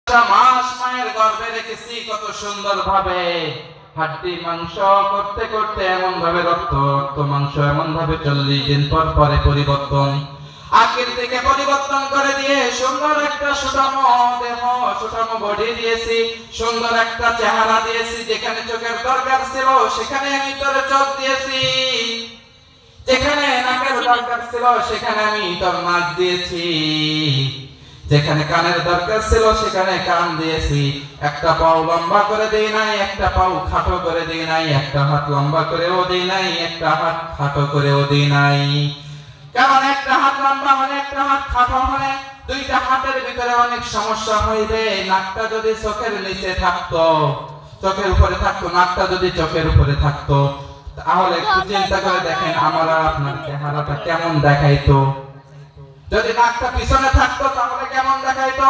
মাস মায়ের গর্ভে রেখেছি কত সুন্দর ভাবে, হাড্ডি মাংস করতে করতে এমন ভাবে রক্ত রক্ত মাংস এমন ভাবে 40 দিন পর পরে পরিবর্তন, আগের থেকে পরিবর্তন করে দিয়ে সুন্দর একটা সুঠাম দেহ সুঠাম বডি দিয়েছি, সুন্দর একটা চেহারা দিয়েছি। যেখানে চোখের দরকার ছিল সেখানে আমি তোর চোখ দিয়েছি, যেখানে নাকের দরকার ছিল সেখানে আমি তোর নাক দিয়েছি, যেখানে কানের দরকার ছিল সেখানে কান দিয়েছি। একটা পাও লম্বা করে দেই নাই, একটা পাও খাটো করে দেই নাই, একটা হাত লম্বা করেও দেই নাই, একটা হাত খাটো করেও দেই নাই। কারণ একটা হাত লম্বা হলে একটা হাত খাটো হলে দুইটা হাতের ভিতরে অনেক সমস্যা হইবে। নাকটা যদি চোখের নিচে থাকতো, চোখের উপরে থাকতো, নাকটা যদি চোখের উপরে থাকতো, তাহলে একটু চিন্তা করে দেখেন আমার আর আপনার চেহারাটা কেমন দেখাইতো। যদি নাকটা পিছনে থাকতো তাহলে কেমন দেখাইতো?